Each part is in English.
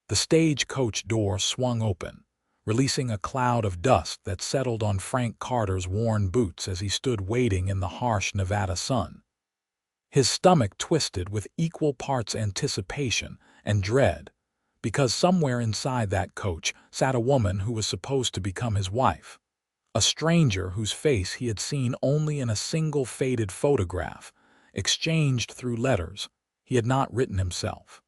The stagecoach door swung open, releasing a cloud of dust that settled on Frank Carter's worn boots as he stood waiting in the harsh Nevada sun. His stomach twisted with equal parts anticipation and dread, because somewhere inside that coach sat a woman who was supposed to become his wife, a stranger whose face he had seen only in a single faded photograph, exchanged through letters he had not written himself.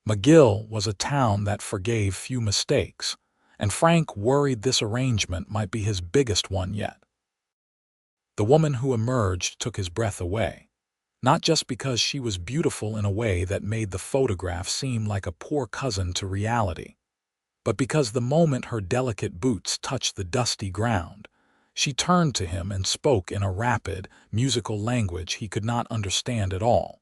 McGill was a town that forgave few mistakes, and Frank worried this arrangement might be his biggest one yet. The woman who emerged took his breath away, not just because she was beautiful in a way that made the photograph seem like a poor cousin to reality, but because the moment her delicate boots touched the dusty ground, she turned to him and spoke in a rapid, musical language he could not understand at all.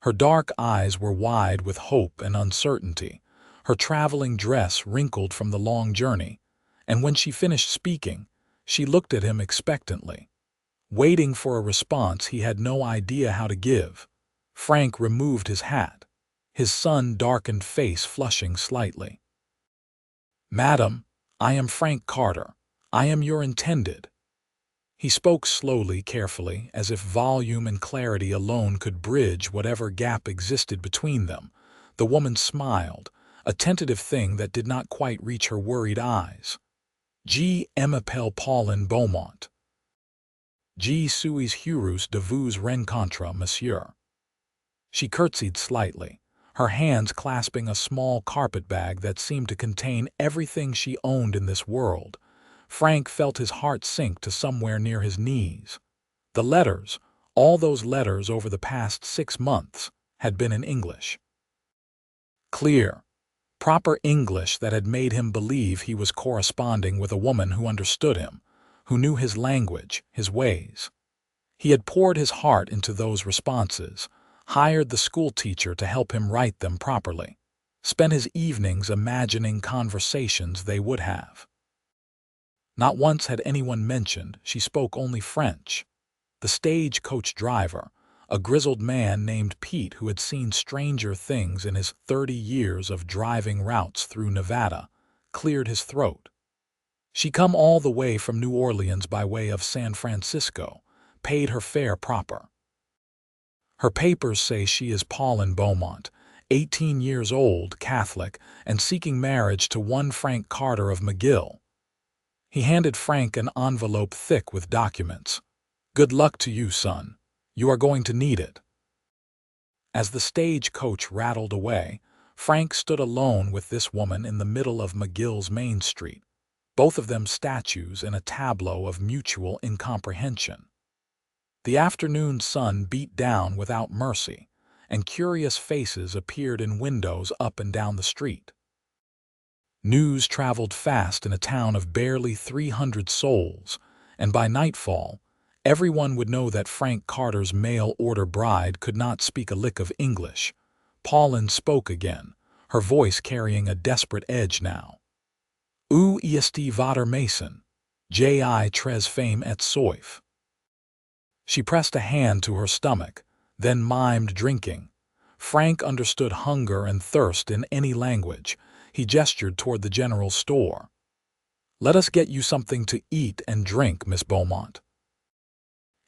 Her dark eyes were wide with hope and uncertainty, her traveling dress wrinkled from the long journey, and when she finished speaking, she looked at him expectantly. Waiting for a response he had no idea how to give, Frank removed his hat, his sun-darkened face flushing slightly. "Madam, I am Frank Carter. I am your intended." He spoke slowly, carefully, as if volume and clarity alone could bridge whatever gap existed between them. The woman smiled, a tentative thing that did not quite reach her worried eyes. "Je m'appelle Pauline Beaumont. Je suis heureuse de vous rencontrer, monsieur." She curtsied slightly, her hands clasping a small carpet-bag that seemed to contain everything she owned in this world. Frank felt his heart sink to somewhere near his knees. The letters, all those letters over the past 6 months, had been in English. Clear, proper English that had made him believe he was corresponding with a woman who understood him, who knew his language, his ways. He had poured his heart into those responses, hired the schoolteacher to help him write them properly, spent his evenings imagining conversations they would have. Not once had anyone mentioned she spoke only French. The stagecoach driver, a grizzled man named Pete who had seen stranger things in his 30 years of driving routes through Nevada, cleared his throat. "She come all the way from New Orleans by way of San Francisco, paid her fare proper. Her papers say she is Pauline Beaumont, 18 years old, Catholic, and seeking marriage to one Frank Carter of McGill." He handed Frank an envelope thick with documents. "Good luck to you, son. You are going to need it." As the stagecoach rattled away, Frank stood alone with this woman in the middle of McGill's Main Street, both of them statues in a tableau of mutual incomprehension. The afternoon sun beat down without mercy, and curious faces appeared in windows up and down the street. News traveled fast in a town of barely 300 souls, and by nightfall, everyone would know that Frank Carter's mail-order bride could not speak a lick of English. Pauline spoke again, her voice carrying a desperate edge now. "Où est votre maison? J'ai très faim et soif." She pressed a hand to her stomach, then mimed drinking. Frank understood hunger and thirst in any language. He gestured toward the general store. "Let us get you something to eat and drink, Miss Beaumont."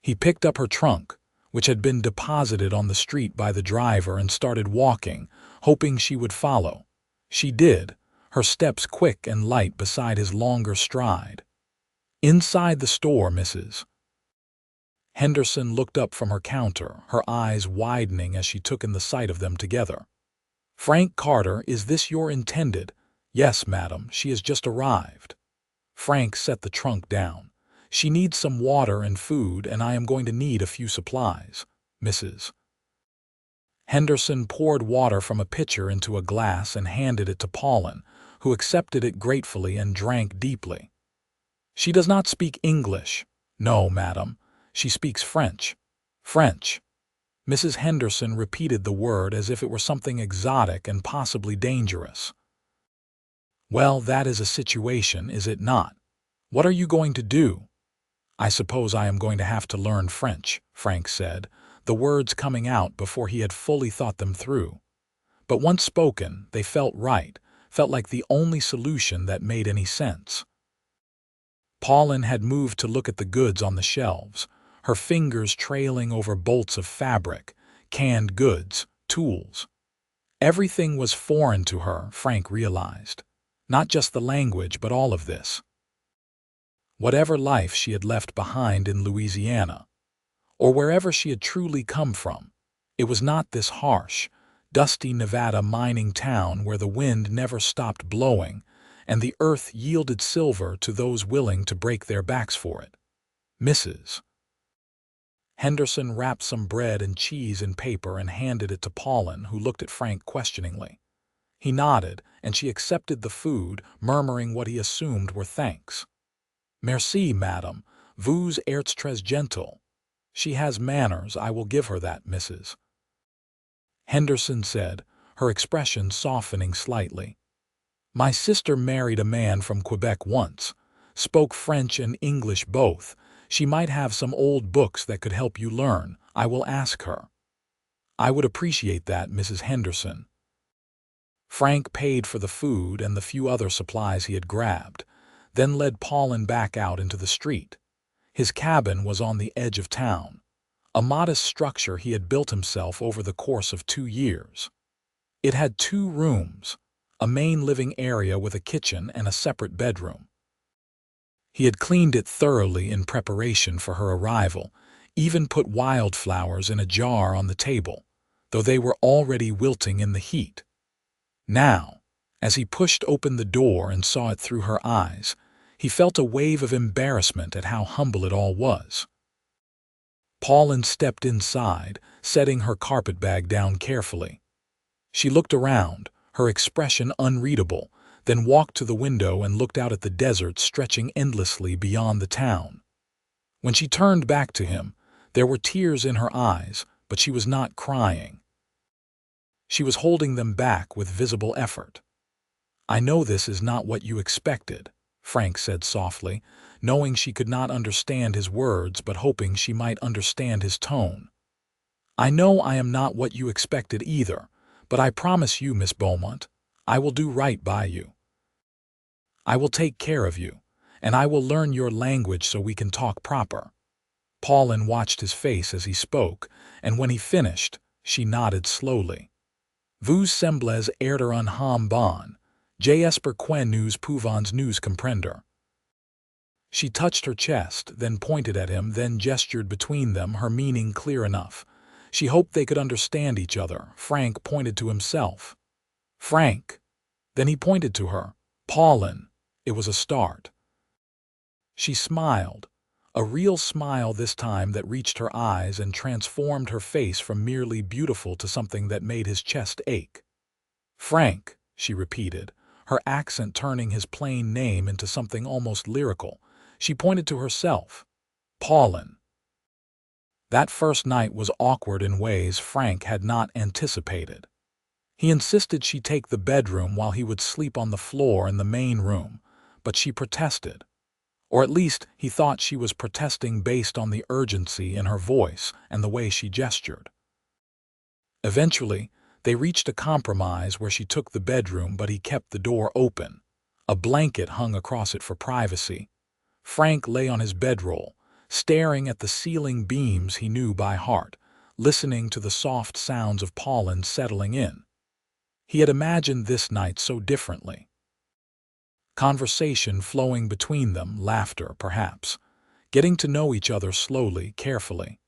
He picked up her trunk, which had been deposited on the street by the driver, and started walking, hoping she would follow. She did, her steps quick and light beside his longer stride. "Inside the store, Mrs." Henderson looked up from her counter, her eyes widening as she took in the sight of them together. "Frank Carter, is this your intended?" "Yes, madam, she has just arrived." Frank set the trunk down. "She needs some water and food, and I am going to need a few supplies, Mrs." Henderson poured water from a pitcher into a glass and handed it to Pauline, who accepted it gratefully and drank deeply. "She does not speak English." "No, madam. She speaks French." "French." Mrs. Henderson repeated the word as if it were something exotic and possibly dangerous. "Well, that is a situation, is it not? What are you going to do?" "I suppose I am going to have to learn French," Frank said, the words coming out before he had fully thought them through. But once spoken, they felt right, felt like the only solution that made any sense. Pauline had moved to look at the goods on the shelves, her fingers trailing over bolts of fabric, canned goods, tools. Everything was foreign to her, Frank realized. Not just the language, but all of this. Whatever life she had left behind in Louisiana, or wherever she had truly come from, it was not this harsh, dusty Nevada mining town where the wind never stopped blowing and the earth yielded silver to those willing to break their backs for it. Mrs. Henderson wrapped some bread and cheese in paper and handed it to Pauline, who looked at Frank questioningly. He nodded, and she accepted the food, murmuring what he assumed were thanks. "Merci, madame. Vous êtes très gentle. She has manners, I will give her that, Mrs. Henderson said, her expression softening slightly. "My sister married a man from Quebec once, spoke French and English both. She might have some old books that could help you learn. I will ask her." "I would appreciate that, Mrs. Henderson." Frank paid for the food and the few other supplies he had grabbed, then led Pauline back out into the street. His cabin was on the edge of town, a modest structure he had built himself over the course of 2 years. It had 2 rooms, a main living area with a kitchen and a separate bedroom. He had cleaned it thoroughly in preparation for her arrival, even put wildflowers in a jar on the table, though they were already wilting in the heat. Now, as he pushed open the door and saw it through her eyes, he felt a wave of embarrassment at how humble it all was. Pauline stepped inside, setting her carpetbag down carefully. She looked around, her expression unreadable, then walked to the window and looked out at the desert stretching endlessly beyond the town. When she turned back to him, there were tears in her eyes, but she was not crying. She was holding them back with visible effort. "I know this is not what you expected," Frank said softly, knowing she could not understand his words but hoping she might understand his tone. "I know I am not what you expected either, but I promise you, Miss Beaumont, I will do right by you. I will take care of you, and I will learn your language so we can talk proper." Pauline watched his face as he spoke, and when he finished, she nodded slowly. "Vous semblez être un homme bon. J'espère que nous pouvons nous comprendre." She touched her chest, then pointed at him, then gestured between them, her meaning clear enough. She hoped they could understand each other. Frank pointed to himself. "Frank." Then he pointed to her. "Pauline." It was a start. She smiled, a real smile this time that reached her eyes and transformed her face from merely beautiful to something that made his chest ache. "Frank," she repeated, her accent turning his plain name into something almost lyrical. She pointed to herself. "Pauline." That first night was awkward in ways Frank had not anticipated. He insisted she take the bedroom while he would sleep on the floor in the main room, but she protested. Or at least he thought she was protesting based on the urgency in her voice and the way she gestured. Eventually, they reached a compromise where she took the bedroom but he kept the door open. A blanket hung across it for privacy. Frank lay on his bedroll, staring at the ceiling beams he knew by heart, listening to the soft sounds of Pauline settling in. He had imagined this night so differently. Conversation flowing between them, laughter perhaps, getting to know each other slowly, carefully.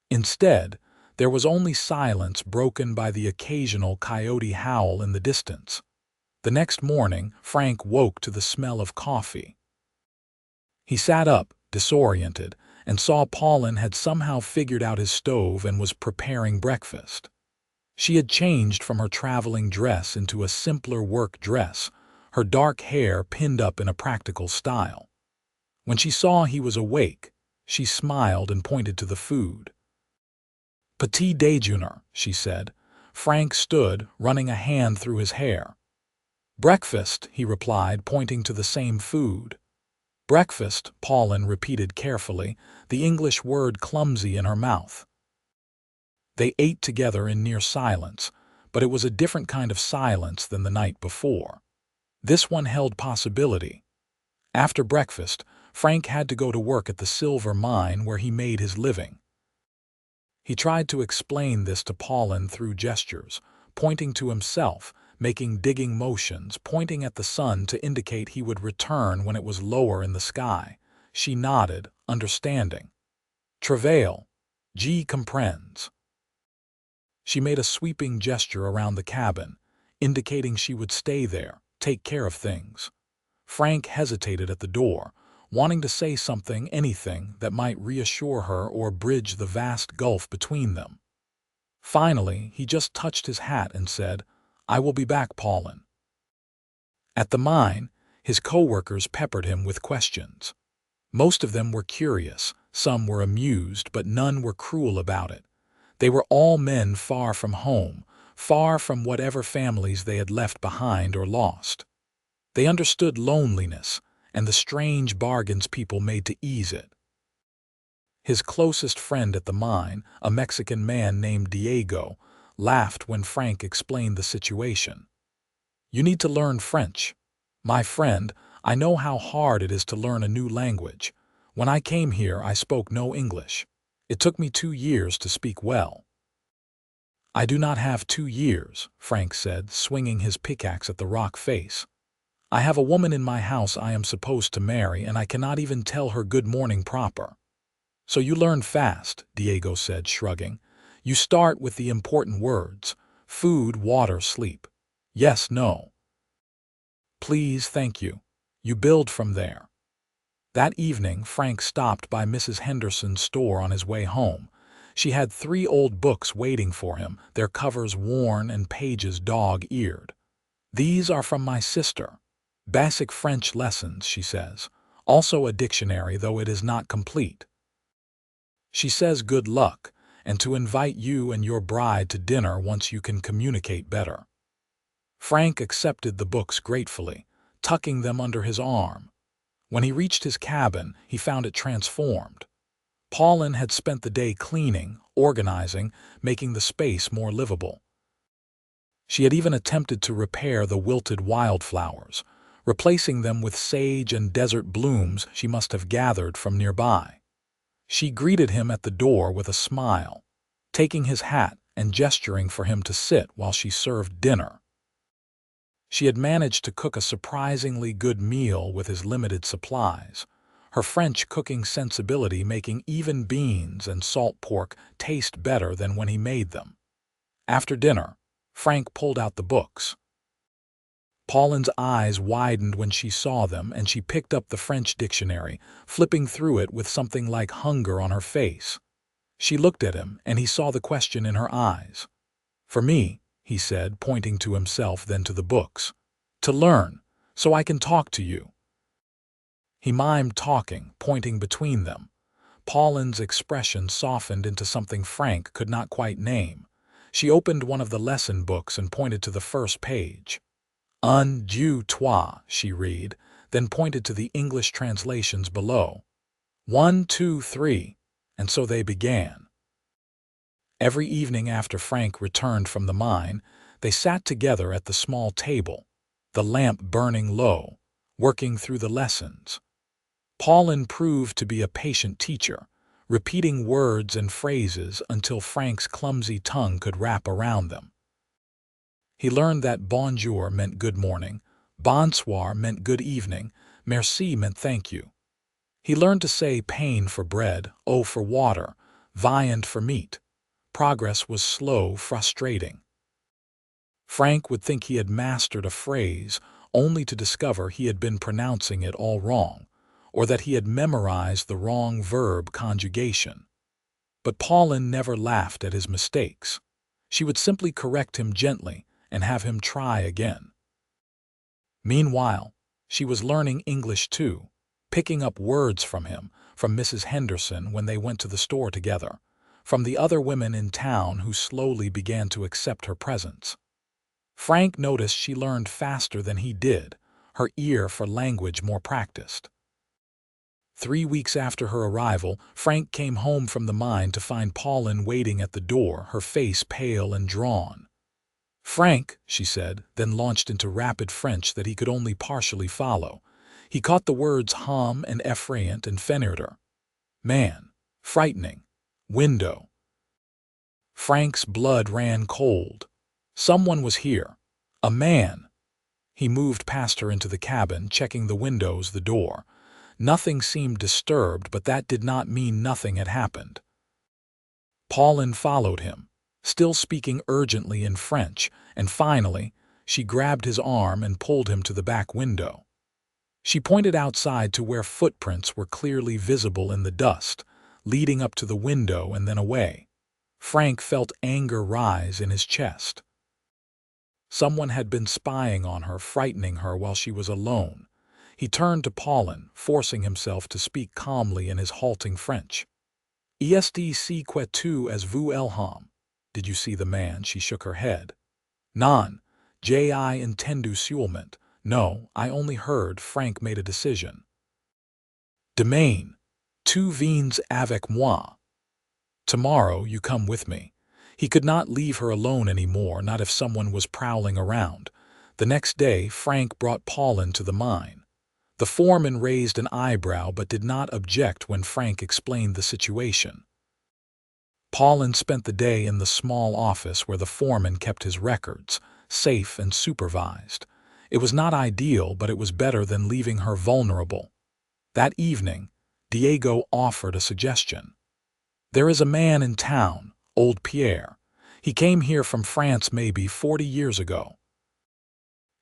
Instead, there was only silence broken by the occasional coyote howl in the distance. The next morning, Frank woke to the smell of coffee. He sat up, disoriented, and saw Pauline had somehow figured out his stove and was preparing breakfast. She had changed from her traveling dress into a simpler work dress, her dark hair pinned up in a practical style. When she saw he was awake, she smiled and pointed to the food. "Petit déjeuner," she said. Frank stood, running a hand through his hair. "Breakfast," he replied, pointing to the same food. "Breakfast," Pauline repeated carefully, the English word clumsy in her mouth. They ate together in near silence, but it was a different kind of silence than the night before. This one held possibility. After breakfast, Frank had to go to work at the silver mine where he made his living. He tried to explain this to Pauline through gestures, pointing to himself, making digging motions, pointing at the sun to indicate he would return when it was lower in the sky. She nodded, understanding. Travail. G comprends. She made a sweeping gesture around the cabin, indicating she would stay there, take care of things. Frank hesitated at the door, wanting to say something, anything that might reassure her or bridge the vast gulf between them. Finally, he just touched his hat and said, "I will be back, Pauline." At the mine, his co-workers peppered him with questions. Most of them were curious, some were amused, but none were cruel about it. They were all men far from home, far from whatever families they had left behind or lost. They understood loneliness and the strange bargains people made to ease it. His closest friend at the mine, a Mexican man named Diego, laughed when Frank explained the situation. "You need to learn French. My friend, I know how hard it is to learn a new language. When I came here, I spoke no English. It took me 2 years to speak well." "I do not have 2 years," Frank said, swinging his pickaxe at the rock face. "I have a woman in my house I am supposed to marry, and I cannot even tell her good morning proper." "So you learn fast," Diego said, shrugging. "You start with the important words: food, water, sleep. Yes, no. Please, thank you. You build from there." That evening, Frank stopped by Mrs. Henderson's store on his way home. She had 3 old books waiting for him, their covers worn and pages dog-eared. "These are from my sister. Basic French lessons," she says. "Also a dictionary, though it is not complete. She says good luck, and to invite you and your bride to dinner once you can communicate better." Frank accepted the books gratefully, tucking them under his arm. When he reached his cabin, he found it transformed. Pauline had spent the day cleaning, organizing, making the space more livable. She had even attempted to repair the wilted wildflowers, replacing them with sage and desert blooms she must have gathered from nearby. She greeted him at the door with a smile, taking his hat and gesturing for him to sit while she served dinner. She had managed to cook a surprisingly good meal with his limited supplies, her French cooking sensibility making even beans and salt pork taste better than when he made them. After dinner, Frank pulled out the books. Pauline's eyes widened when she saw them, and she picked up the French dictionary, flipping through it with something like hunger on her face. She looked at him, and he saw the question in her eyes. "For me," he said, pointing to himself, then to the books. "To learn, so I can talk to you." He mimed talking, pointing between them. Pauline's expression softened into something Frank could not quite name. She opened one of the lesson books and pointed to the first page. "Un, deux, trois," she read, then pointed to the English translations below. 1, 2, 3, and so they began. Every evening after Frank returned from the mine, they sat together at the small table, the lamp burning low, working through the lessons. Pauline proved to be a patient teacher, repeating words and phrases until Frank's clumsy tongue could wrap around them. He learned that bonjour meant good morning, bonsoir meant good evening, merci meant thank you. He learned to say pain for bread, eau for water, viand for meat. Progress was slow, frustrating. Frank would think he had mastered a phrase, only to discover he had been pronouncing it all wrong, or that he had memorized the wrong verb conjugation. But Pauline never laughed at his mistakes. She would simply correct him gently and have him try again. Meanwhile, she was learning English too, picking up words from him, from Mrs. Henderson when they went to the store together, from the other women in town who slowly began to accept her presence. Frank noticed she learned faster than he did, her ear for language more practiced. 3 weeks after her arrival, Frank came home from the mine to find Pauline waiting at the door, her face pale and drawn. "Frank," she said, then launched into rapid French that he could only partially follow. He caught the words homme and effrayant and fenêtre. Man. Frightening. Window. Frank's blood ran cold. Someone was here. A man. He moved past her into the cabin, checking the windows, the door. Nothing seemed disturbed, but that did not mean nothing had happened. Pauline followed him, still speaking urgently in French, and finally, she grabbed his arm and pulled him to the back window. She pointed outside to where footprints were clearly visible in the dust, leading up to the window and then away. Frank felt anger rise in his chest. Someone had been spying on her, frightening her while she was alone. He turned to Pauline, forcing himself to speak calmly in his halting French. "Est-ce que tu as vu l'homme?" Did you see the man? She shook her head. "Non, j'ai entendu seulement." No, I only heard. Frank made a decision. "Demain, tu viens avec moi." Tomorrow you come with me. He could not leave her alone anymore, not if someone was prowling around. The next day, Frank brought Pauline to the mine. The foreman raised an eyebrow but did not object when Frank explained the situation. Pauline spent the day in the small office where the foreman kept his records, safe and supervised. It was not ideal, but it was better than leaving her vulnerable. That evening, Diego offered a suggestion. "There is a man in town, old Pierre. He came here from France maybe 40 years ago.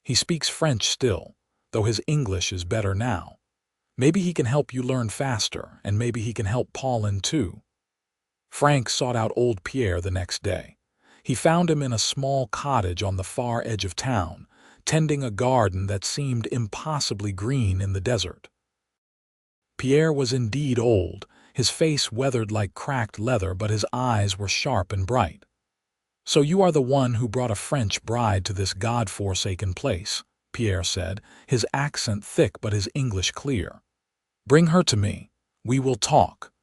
He speaks French still, though his English is better now. Maybe he can help you learn faster, and maybe he can help Pauline too." Frank sought out old Pierre the next day. He found him in a small cottage on the far edge of town, tending a garden that seemed impossibly green in the desert. Pierre was indeed old, his face weathered like cracked leather, but his eyes were sharp and bright. "So you are the one who brought a French bride to this God-forsaken place," Pierre said, his accent thick but his English clear. "Bring her to me. We will talk."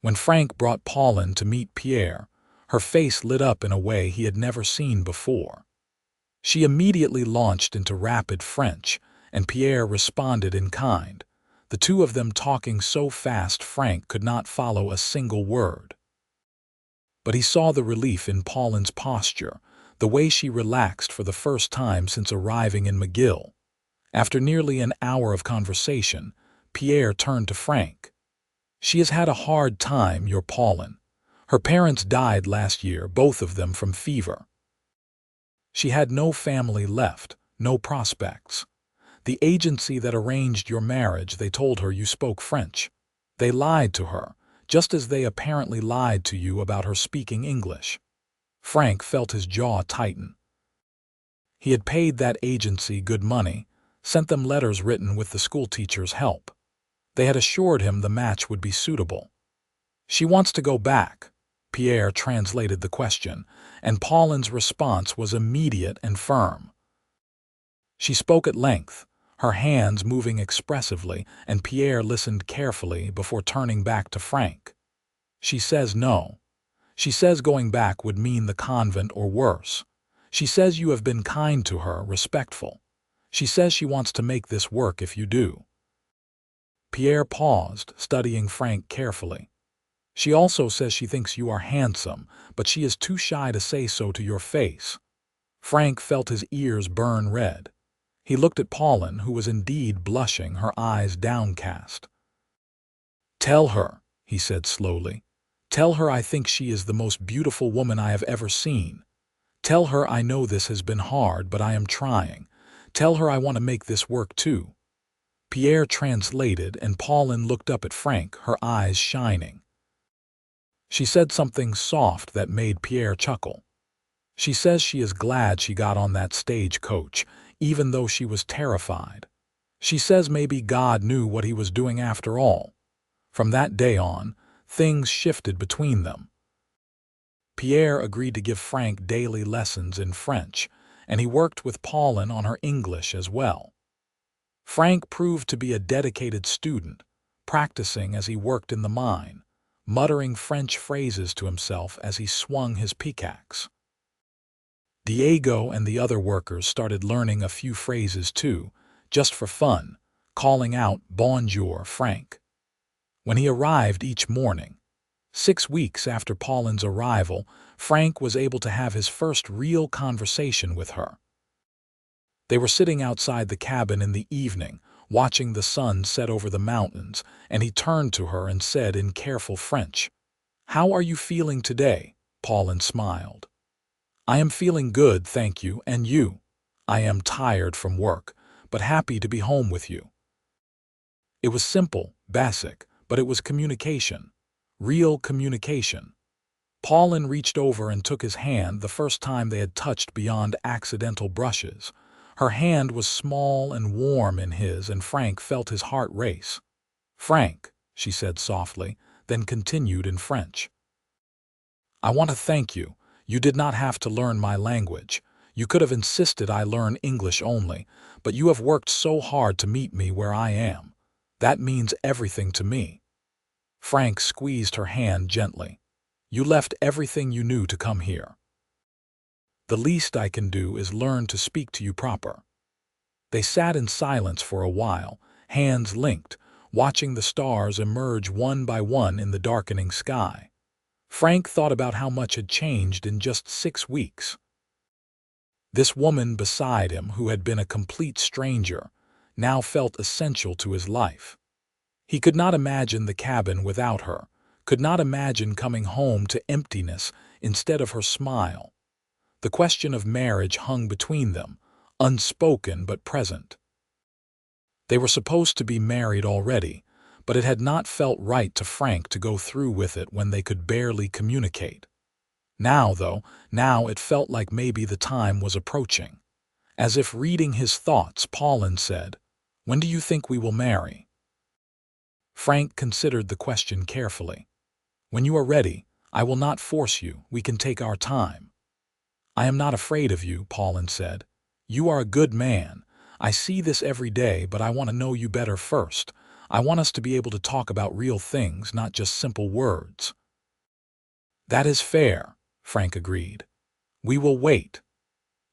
When Frank brought Pauline to meet Pierre, her face lit up in a way he had never seen before. She immediately launched into rapid French, and Pierre responded in kind, the two of them talking so fast Frank could not follow a single word. But he saw the relief in Pauline's posture, the way she relaxed for the first time since arriving in McGill. After nearly an hour of conversation, Pierre turned to Frank. "She has had a hard time, your Pauline. Her parents died last year, both of them from fever. She had no family left, no prospects. The agency that arranged your marriage, they told her you spoke French. They lied to her, just as they apparently lied to you about her speaking English." Frank felt his jaw tighten. He had paid that agency good money, sent them letters written with the schoolteacher's help. They had assured him the match would be suitable. "She wants to go back." Pierre translated the question, and Pauline's response was immediate and firm. She spoke at length, her hands moving expressively, and Pierre listened carefully before turning back to Frank. "She says no. She says going back would mean the convent or worse. She says you have been kind to her, respectful. She says she wants to make this work if you do." Pierre paused, studying Frank carefully. "She also says she thinks you are handsome, but she is too shy to say so to your face." Frank felt his ears burn red. He looked at Pauline, who was indeed blushing, her eyes downcast. "Tell her," he said slowly. "Tell her I think she is the most beautiful woman I have ever seen. Tell her I know this has been hard, but I am trying. Tell her I want to make this work too." Pierre translated, and Pauline looked up at Frank, her eyes shining. She said something soft that made Pierre chuckle. "She says she is glad she got on that stagecoach, even though she was terrified. She says maybe God knew what he was doing after all." From that day on, things shifted between them. Pierre agreed to give Frank daily lessons in French, and he worked with Pauline on her English as well. Frank proved to be a dedicated student, practicing as he worked in the mine, muttering French phrases to himself as he swung his pickaxe. Diego and the other workers started learning a few phrases too, just for fun, calling out "Bonjour, Frank" when he arrived each morning. 6 weeks after Pauline's arrival, Frank was able to have his first real conversation with her. They were sitting outside the cabin in the evening, watching the sun set over the mountains, and he turned to her and said in careful French, "How are you feeling today?" Pauline smiled. "I am feeling good, thank you, and you?" "I am tired from work, but happy to be home with you." It was simple, basic, but it was communication. Real communication. Pauline reached over and took his hand the first time they had touched beyond accidental brushes. Her hand was small and warm in his, and Frank felt his heart race. "Frank," she said softly, then continued in French. "I want to thank you. You did not have to learn my language. You could have insisted I learn English only, but you have worked so hard to meet me where I am. That means everything to me." Frank squeezed her hand gently. "You left everything you knew to come here. The least I can do is learn to speak to you proper." They sat in silence for a while, hands linked, watching the stars emerge one by one in the darkening sky. Frank thought about how much had changed in just 6 weeks. This woman beside him, who had been a complete stranger, now felt essential to his life. He could not imagine the cabin without her, could not imagine coming home to emptiness instead of her smile. The question of marriage hung between them, unspoken but present. They were supposed to be married already, but it had not felt right to Frank to go through with it when they could barely communicate. Now, though, now it felt like maybe the time was approaching. As if reading his thoughts, Pauline said, "When do you think we will marry?" Frank considered the question carefully. "When you are ready. I will not force you. We can take our time." "I am not afraid of you," Pauline said. "You are a good man. I see this every day, but I want to know you better first. I want us to be able to talk about real things, not just simple words." "That is fair," Frank agreed. "We will wait."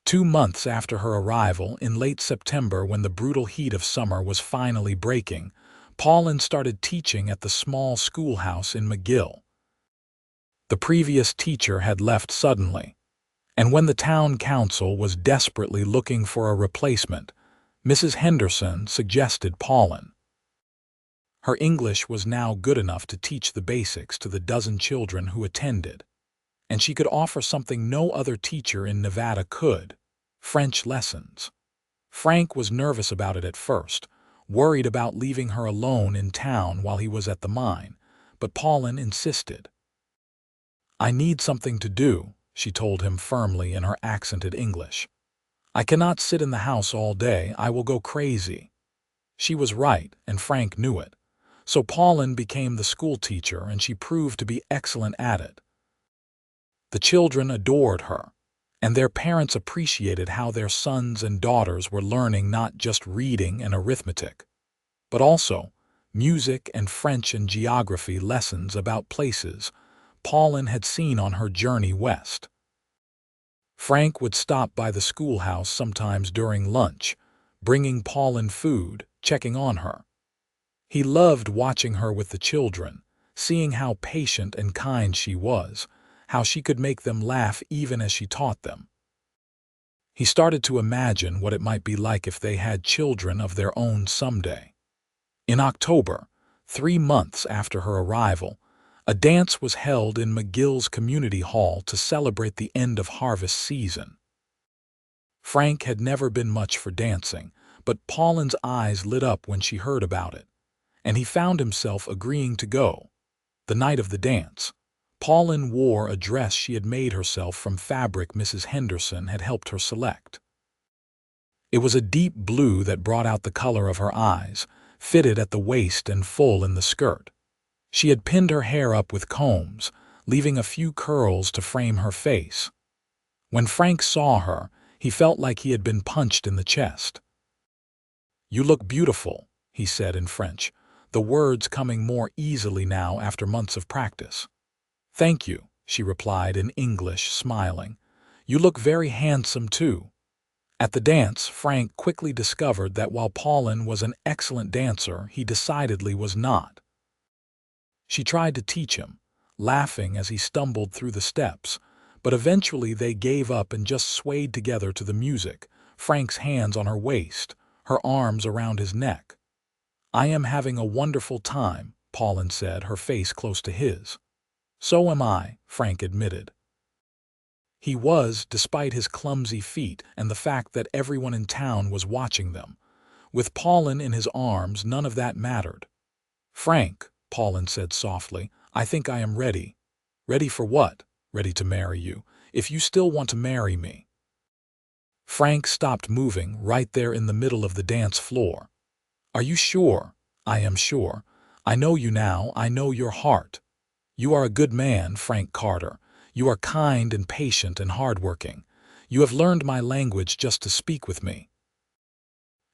2 months after her arrival, in late September, when the brutal heat of summer was finally breaking, Pauline started teaching at the small schoolhouse in McGill. The previous teacher had left suddenly, and when the town council was desperately looking for a replacement, Mrs. Henderson suggested Pauline. Her English was now good enough to teach the basics to the dozen children who attended, and she could offer something no other teacher in Nevada could: French lessons. Frank was nervous about it at first, worried about leaving her alone in town while he was at the mine, but Pauline insisted. "I need something to do," she told him firmly in her accented English. "I cannot sit in the house all day. I will go crazy." She was right, and Frank knew it. So Pauline became the school teacher, and she proved to be excellent at it. The children adored her, and their parents appreciated how their sons and daughters were learning not just reading and arithmetic, but also music and French and geography lessons about places Pauline had seen on her journey west. Frank would stop by the schoolhouse sometimes during lunch, bringing Pauline food, checking on her. He loved watching her with the children, seeing how patient and kind she was, how she could make them laugh even as she taught them. He started to imagine what it might be like if they had children of their own someday. In October, 3 months after her arrival, a dance was held in McGill's community hall to celebrate the end of harvest season. Frank had never been much for dancing, but Pauline's eyes lit up when she heard about it, and he found himself agreeing to go. The night of the dance, Pauline wore a dress she had made herself from fabric Mrs. Henderson had helped her select. It was a deep blue that brought out the color of her eyes, fitted at the waist and full in the skirt. She had pinned her hair up with combs, leaving a few curls to frame her face. When Frank saw her, he felt like he had been punched in the chest. "You look beautiful," he said in French, the words coming more easily now after months of practice. "Thank you," she replied in English, smiling. You look very handsome, too." At the dance, Frank quickly discovered that while Pauline was an excellent dancer, he decidedly was not. She tried to teach him, laughing as he stumbled through the steps, but eventually they gave up and just swayed together to the music, Frank's hands on her waist, her arms around his neck. "I am having a wonderful time," Pauline said, her face close to his. "So am I," Frank admitted. He was, despite his clumsy feet and the fact that everyone in town was watching them. With Pauline in his arms, none of that mattered. "Frank," Pauline said softly, "I think I am ready." "Ready for what?" "Ready to marry you, if you still want to marry me." Frank stopped moving right there in the middle of the dance floor. "Are you sure?" "I am sure. I know you now, I know your heart. You are a good man, Frank Carter. You are kind and patient and hardworking. You have learned my language just to speak with me.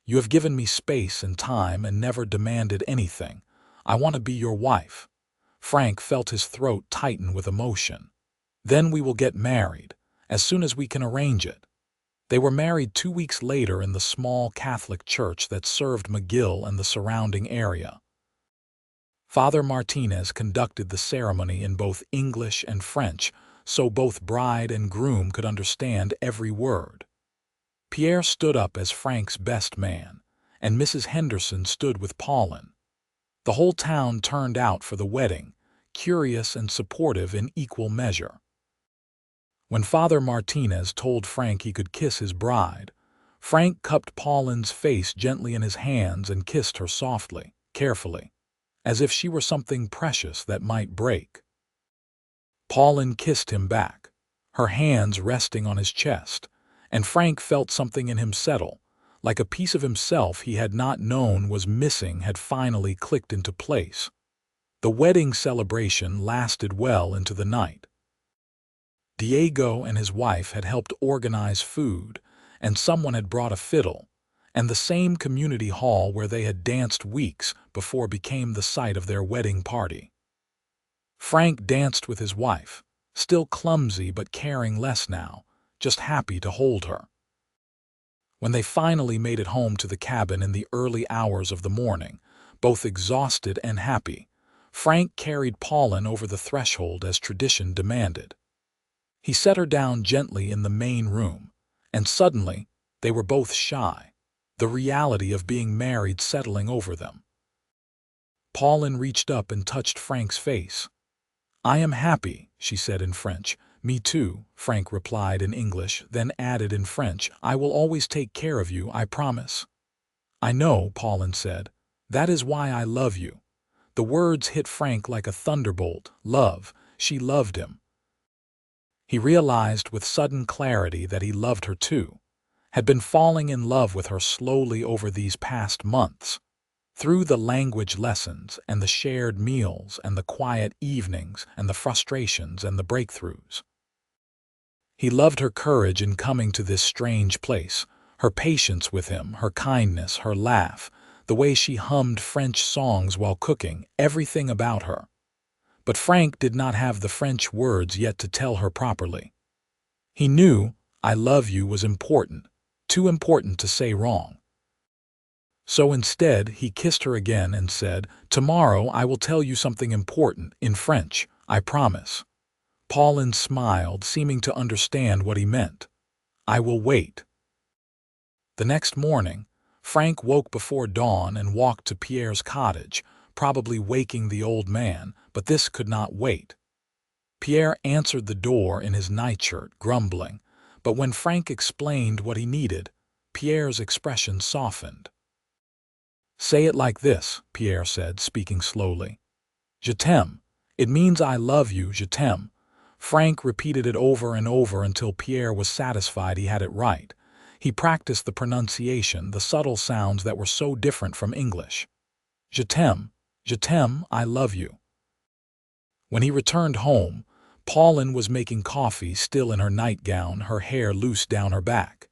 You have given me space and time and never demanded anything. I want to be your wife." Frank felt his throat tighten with emotion. "Then we will get married, as soon as we can arrange it." They were married 2 weeks later in the small Catholic church that served McGill and the surrounding area. Father Martinez conducted the ceremony in both English and French, so both bride and groom could understand every word. Pierre stood up as Frank's best man, and Mrs. Henderson stood with Pauline. The whole town turned out for the wedding, curious and supportive in equal measure. When Father Martinez told Frank he could kiss his bride, Frank cupped Pauline's face gently in his hands and kissed her softly, carefully, as if she were something precious that might break. Pauline kissed him back, her hands resting on his chest, and Frank felt something in him settle, like a piece of himself he had not known was missing had finally clicked into place. The wedding celebration lasted well into the night. Diego and his wife had helped organize food, and someone had brought a fiddle, and the same community hall where they had danced weeks before became the site of their wedding party. Frank danced with his wife, still clumsy but caring less now, just happy to hold her. When they finally made it home to the cabin in the early hours of the morning, both exhausted and happy, Frank carried Pauline over the threshold as tradition demanded. He set her down gently in the main room, and suddenly they were both shy, the reality of being married settling over them. Pauline reached up and touched Frank's face. "I am happy," she said in French. "Me too," Frank replied in English, then added in French, "I will always take care of you, I promise." "I know," Pauline said. "That is why I love you." The words hit Frank like a thunderbolt. Love. She loved him. He realized with sudden clarity that he loved her too, had been falling in love with her slowly over these past months. Through the language lessons and the shared meals and the quiet evenings and the frustrations and the breakthroughs. He loved her courage in coming to this strange place, her patience with him, her kindness, her laugh, the way she hummed French songs while cooking, everything about her. But Frank did not have the French words yet to tell her properly. He knew "I love you" was important, too important to say wrong. So instead, he kissed her again and said, "Tomorrow I will tell you something important, in French, I promise." Pauline smiled, seeming to understand what he meant. "I will wait." The next morning, Frank woke before dawn and walked to Pierre's cottage, probably waking the old man, but this could not wait. Pierre answered the door in his nightshirt, grumbling, but when Frank explained what he needed, Pierre's expression softened. "Say it like this," Pierre said, speaking slowly. "Je t'aime. It means I love you, je t'aime." Frank repeated it over and over until Pierre was satisfied he had it right. He practiced the pronunciation, the subtle sounds that were so different from English. Je t'aime, I love you." When he returned home, Pauline was making coffee, still in her nightgown, her hair loose down her back.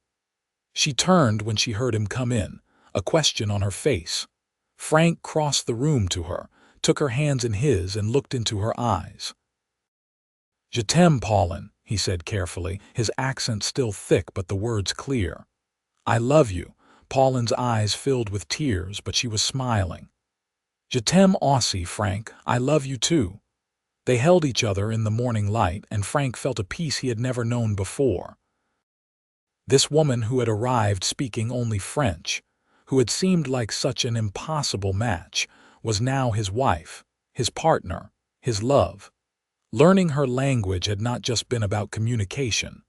She turned when she heard him come in, a question on her face. Frank crossed the room to her, took her hands in his and looked into her eyes. "Je t'aime, Pauline," he said carefully, his accent still thick but the words clear. I love you. Pauline's eyes filled with tears, but she was smiling. Je t'aime aussi, Frank. I love you too. They held each other in the morning light, and Frank felt a peace he had never known before. This woman who had arrived speaking only French, who had seemed like such an impossible match, was now his wife, his partner, his love. Learning her language had not just been about communication.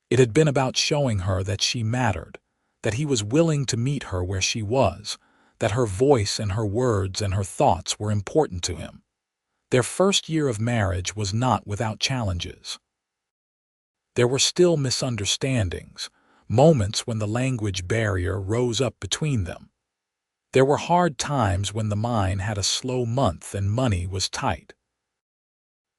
It had been about showing her that she mattered, that he was willing to meet her where she was, that her voice and her words and her thoughts were important to him. Their first year of marriage was not without challenges. There were still misunderstandings, moments when the language barrier rose up between them. There were hard times when the mine had a slow month and money was tight.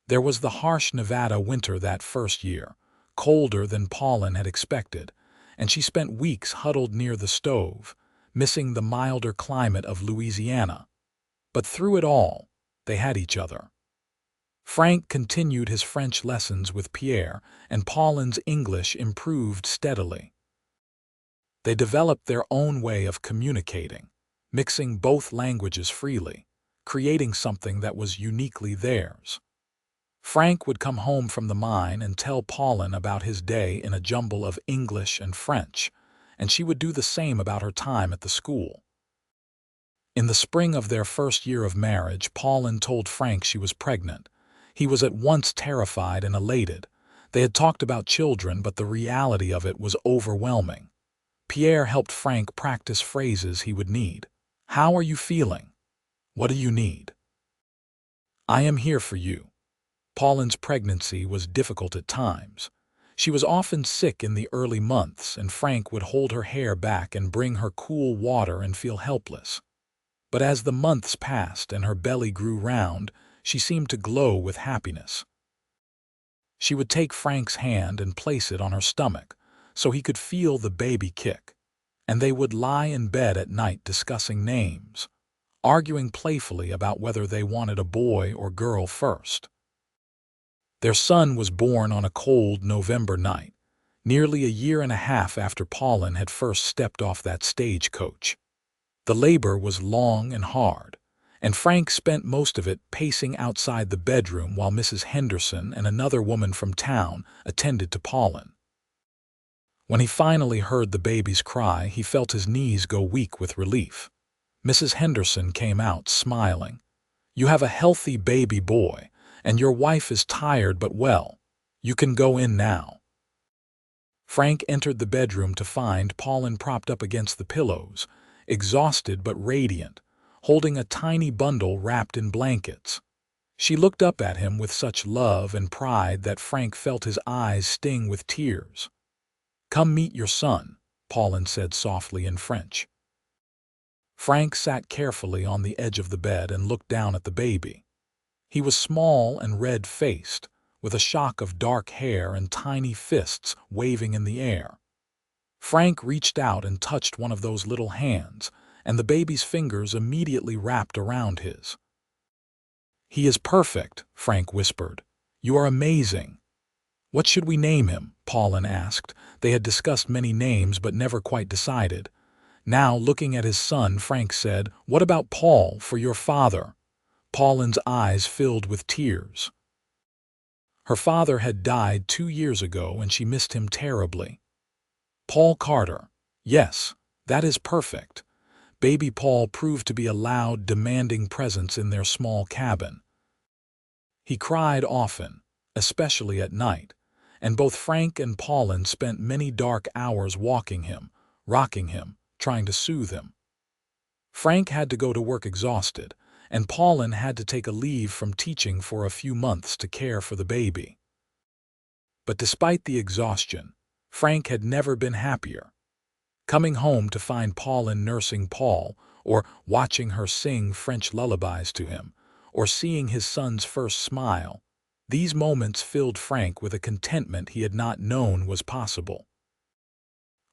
There was the harsh Nevada winter that first year, colder than Pauline had expected, and she spent weeks huddled near the stove, missing the milder climate of Louisiana. But through it all, they had each other. Frank continued his French lessons with Pierre, and Pauline's English improved steadily. They developed their own way of communicating, mixing both languages freely, creating something that was uniquely theirs. Frank would come home from the mine and tell Pauline about his day in a jumble of English and French, and she would do the same about her time at the school. In the spring of their first year of marriage, Pauline told Frank she was pregnant. He was at once terrified and elated. They had talked about children, but the reality of it was overwhelming. Pierre helped Frank practice phrases he would need. How are you feeling? What do you need? I am here for you. Pauline's pregnancy was difficult at times. She was often sick in the early months, and Frank would hold her hair back and bring her cool water and feel helpless. But as the months passed and her belly grew round, she seemed to glow with happiness. She would take Frank's hand and place it on her stomach, so he could feel the baby kick, and they would lie in bed at night discussing names, arguing playfully about whether they wanted a boy or girl first. Their son was born on a cold November night, nearly a year and a half after Pauline had first stepped off that stagecoach. The labor was long and hard, and Frank spent most of it pacing outside the bedroom while Mrs. Henderson and another woman from town attended to Pauline. When he finally heard the baby's cry, he felt his knees go weak with relief. Mrs. Henderson came out, smiling. You have a healthy baby boy, and your wife is tired but well. You can go in now. Frank entered the bedroom to find Pauline propped up against the pillows, exhausted but radiant, holding a tiny bundle wrapped in blankets. She looked up at him with such love and pride that Frank felt his eyes sting with tears. Come meet your son, Pauline said softly in French. Frank sat carefully on the edge of the bed and looked down at the baby. He was small and red-faced, with a shock of dark hair and tiny fists waving in the air. Frank reached out and touched one of those little hands, and the baby's fingers immediately wrapped around his. He is perfect, Frank whispered. You are amazing. What should we name him? Pauline asked. They had discussed many names but never quite decided. Now, looking at his son, Frank said, What about Paul, for your father? Pauline's eyes filled with tears. Her father had died 2 years ago and she missed him terribly. Paul Carter. Yes, that is perfect. Baby Paul proved to be a loud, demanding presence in their small cabin. He cried often, especially at night, and both Frank and Pauline spent many dark hours walking him, rocking him, trying to soothe him. Frank had to go to work exhausted, and Pauline had to take a leave from teaching for a few months to care for the baby. But despite the exhaustion, Frank had never been happier. Coming home to find Pauline nursing Paul, or watching her sing French lullabies to him, or seeing his son's first smile, these moments filled Frank with a contentment he had not known was possible.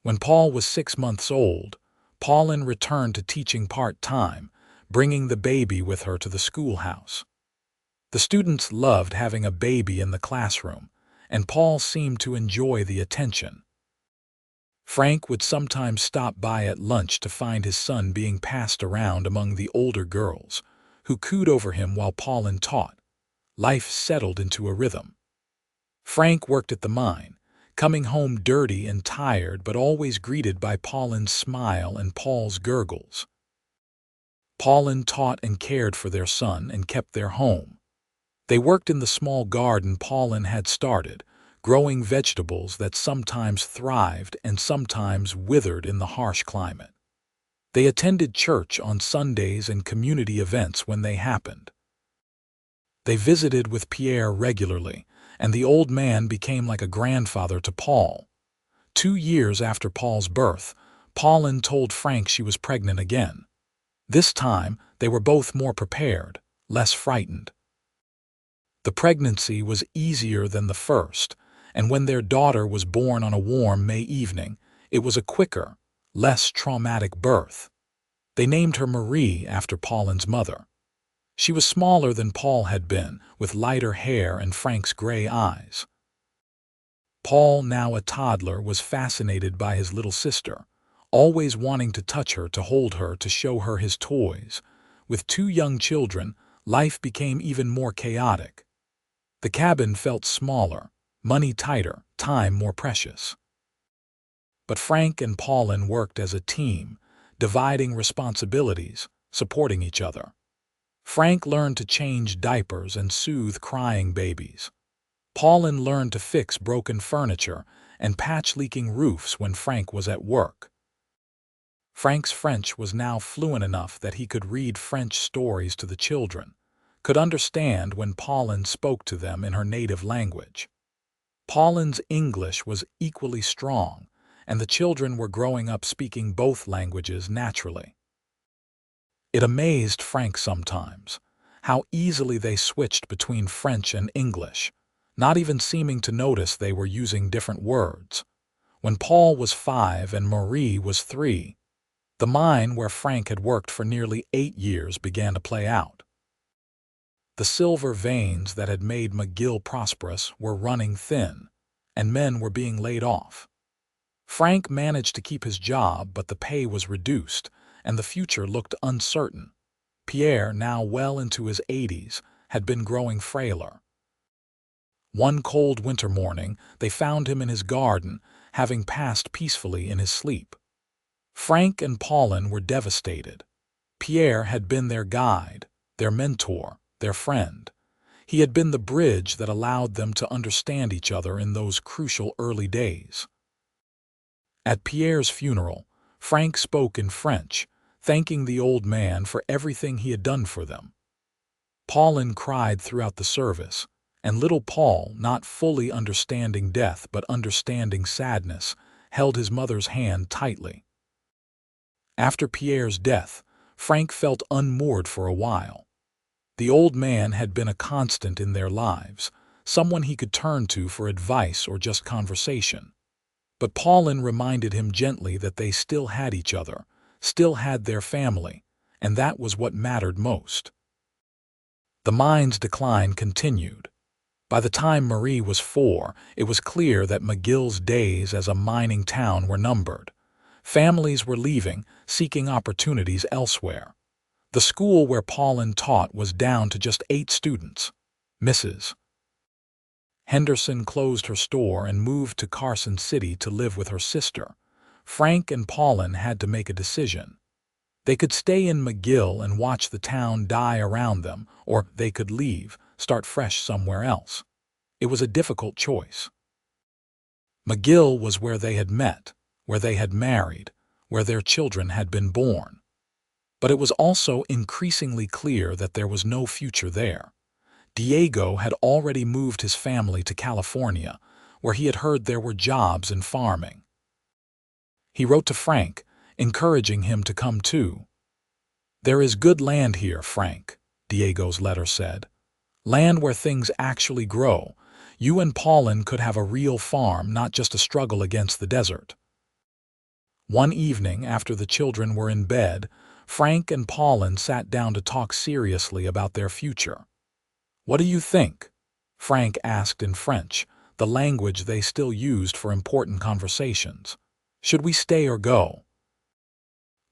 When Paul was 6 months old, Pauline returned to teaching part-time, bringing the baby with her to the schoolhouse. The students loved having a baby in the classroom, and Paul seemed to enjoy the attention. Frank would sometimes stop by at lunch to find his son being passed around among the older girls, who cooed over him while Pauline taught. Life settled into a rhythm. Frank worked at the mine, coming home dirty and tired but always greeted by Pauline's smile and Paul's gurgles. Pauline taught and cared for their son and kept their home. They worked in the small garden Pauline had started, growing vegetables that sometimes thrived and sometimes withered in the harsh climate. They attended church on Sundays and community events when they happened. They visited with Pierre regularly, and the old man became like a grandfather to Paul. 2 years after Paul's birth, Pauline told Frank she was pregnant again. This time, they were both more prepared, less frightened. The pregnancy was easier than the first, and when their daughter was born on a warm May evening, it was a quicker, less traumatic birth. They named her Marie after Pauline's mother. She was smaller than Paul had been, with lighter hair and Frank's gray eyes. Paul, now a toddler, was fascinated by his little sister, always wanting to touch her, to hold her, to show her his toys. With 2 young children, life became even more chaotic. The cabin felt smaller, money tighter, time more precious. But Frank and Pauline worked as a team, dividing responsibilities, supporting each other. Frank learned to change diapers and soothe crying babies. Pauline learned to fix broken furniture and patch leaking roofs when Frank was at work. Frank's French was now fluent enough that he could read French stories to the children, could understand when Pauline spoke to them in her native language. Pauline's English was equally strong, and the children were growing up speaking both languages naturally. It amazed Frank sometimes how easily they switched between French and English, not even seeming to notice they were using different words. When Paul was 5 and Marie was 3, the mine where Frank had worked for nearly 8 years began to play out. The silver veins that had made McGill prosperous were running thin, and men were being laid off. Frank managed to keep his job, but the pay was reduced, and the future looked uncertain. Pierre, now well into his 80s, had been growing frailer. One cold winter morning, they found him in his garden, having passed peacefully in his sleep. Frank and Pauline were devastated. Pierre had been their guide, their mentor, their friend. He had been the bridge that allowed them to understand each other in those crucial early days. At Pierre's funeral, Frank spoke in French, thanking the old man for everything he had done for them. Pauline cried throughout the service, and little Paul, not fully understanding death but understanding sadness, held his mother's hand tightly. After Pierre's death, Frank felt unmoored for a while. The old man had been a constant in their lives, someone he could turn to for advice or just conversation. But Pauline reminded him gently that they still had each other, still had their family, and that was what mattered most. The mine's decline continued. By the time Marie was 4, it was clear that McGill's days as a mining town were numbered. Families were leaving, seeking opportunities elsewhere. The school where Pauline taught was down to just 8 students. Mrs. Henderson closed her store and moved to Carson City to live with her sister. Frank and Pauline had to make a decision. They could stay in McGill and watch the town die around them, or they could leave, start fresh somewhere else. It was a difficult choice. McGill was where they had met, where they had married, where their children had been born. But it was also increasingly clear that there was no future there. Diego had already moved his family to California, where he had heard there were jobs in farming. He wrote to Frank, encouraging him to come too. "There is good land here, Frank," Diego's letter said. "Land where things actually grow. You and Pauline could have a real farm, not just a struggle against the desert." One evening, after the children were in bed, Frank and Pauline sat down to talk seriously about their future. "What do you think?" Frank asked in French, the language they still used for important conversations. Should we stay or go?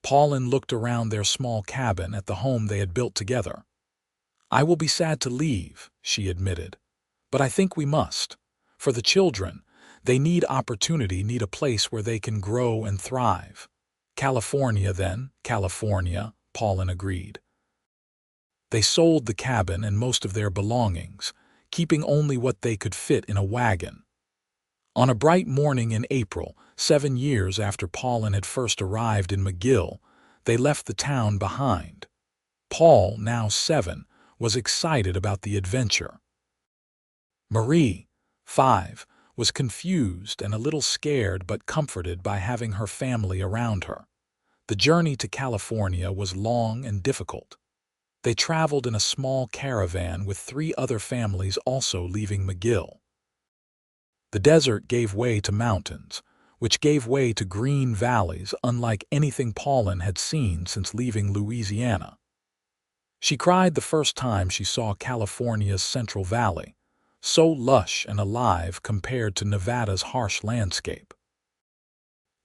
Pauline looked around their small cabin at the home they had built together. I will be sad to leave, she admitted, but I think we must. For the children, they need opportunity, need a place where they can grow and thrive. California, then, California, Pauline agreed. They sold the cabin and most of their belongings, keeping only what they could fit in a wagon. On a bright morning in April, 7 years after Pauline had first arrived in McGill, they left the town behind. Paul, now 7, was excited about the adventure. Marie, 5, was confused and a little scared but comforted by having her family around her. The journey to California was long and difficult. They traveled in a small caravan with 3 other families also leaving McGill. The desert gave way to mountains, which gave way to green valleys unlike anything Pauline had seen since leaving Louisiana. She cried the first time she saw California's Central Valley, so lush and alive compared to Nevada's harsh landscape.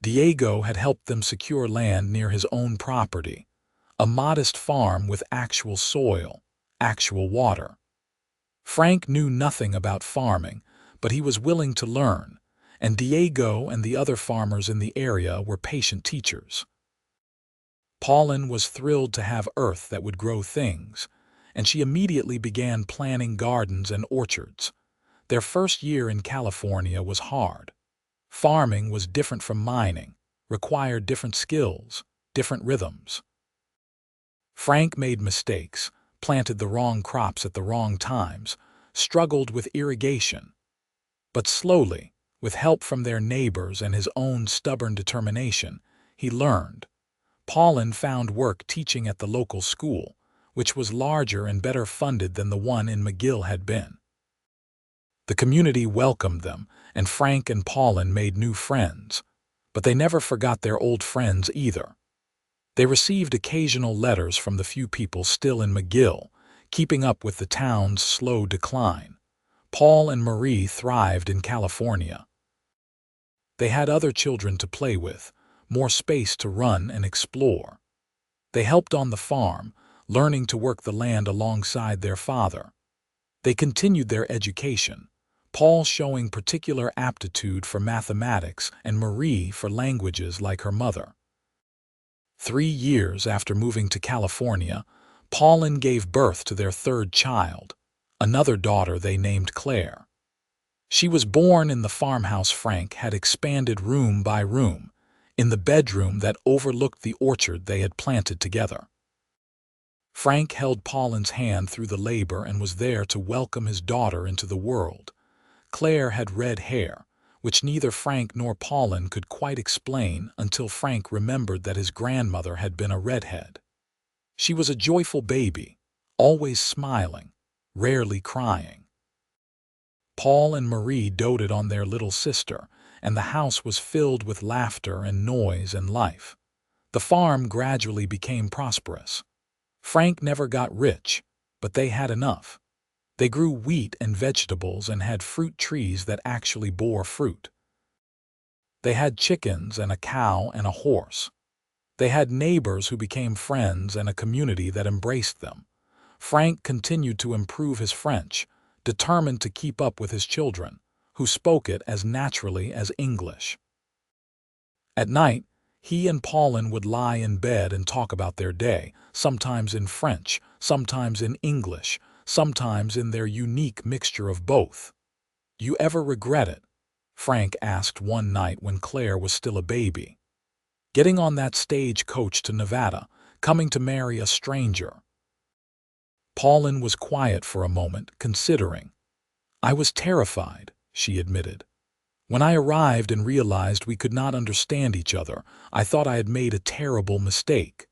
Diego had helped them secure land near his own property, a modest farm with actual soil, actual water. Frank knew nothing about farming, but he was willing to learn, and Diego and the other farmers in the area were patient teachers. Pauline was thrilled to have earth that would grow things, and she immediately began planting gardens and orchards. Their first year in California was hard. Farming was different from mining, required different skills, different rhythms. Frank made mistakes, planted the wrong crops at the wrong times, struggled with irrigation. But slowly, with help from their neighbors and his own stubborn determination, he learned. Pauline found work teaching at the local school, which was larger and better funded than the one in McGill had been. The community welcomed them, and Frank and Pauline made new friends, but they never forgot their old friends either. They received occasional letters from the few people still in McGill, keeping up with the town's slow decline. Paul and Marie thrived in California. They had other children to play with, more space to run and explore. They helped on the farm, learning to work the land alongside their father. They continued their education, Paul showing particular aptitude for mathematics and Marie for languages like her mother. 3 years after moving to California, Pauline gave birth to their 3rd child, another daughter they named Claire. She was born in the farmhouse Frank had expanded room by room, in the bedroom that overlooked the orchard they had planted together. Frank held Pauline's hand through the labor and was there to welcome his daughter into the world. Claire had red hair, which neither Frank nor Pauline could quite explain until Frank remembered that his grandmother had been a redhead. She was a joyful baby, always smiling, rarely crying. Paul and Marie doted on their little sister, and the house was filled with laughter and noise and life. The farm gradually became prosperous. Frank never got rich, but they had enough. They grew wheat and vegetables and had fruit trees that actually bore fruit. They had chickens and a cow and a horse. They had neighbors who became friends and a community that embraced them. Frank continued to improve his French, determined to keep up with his children, who spoke it as naturally as English. At night, he and Pauline would lie in bed and talk about their day, sometimes in French, sometimes in English, sometimes in their unique mixture of both. "You ever regret it?" Frank asked one night when Claire was still a baby. "Getting on that stage coach to Nevada, coming to marry a stranger." Pauline was quiet for a moment, considering. "I was terrified," she admitted. "When I arrived and realized we could not understand each other, I thought I had made a terrible mistake.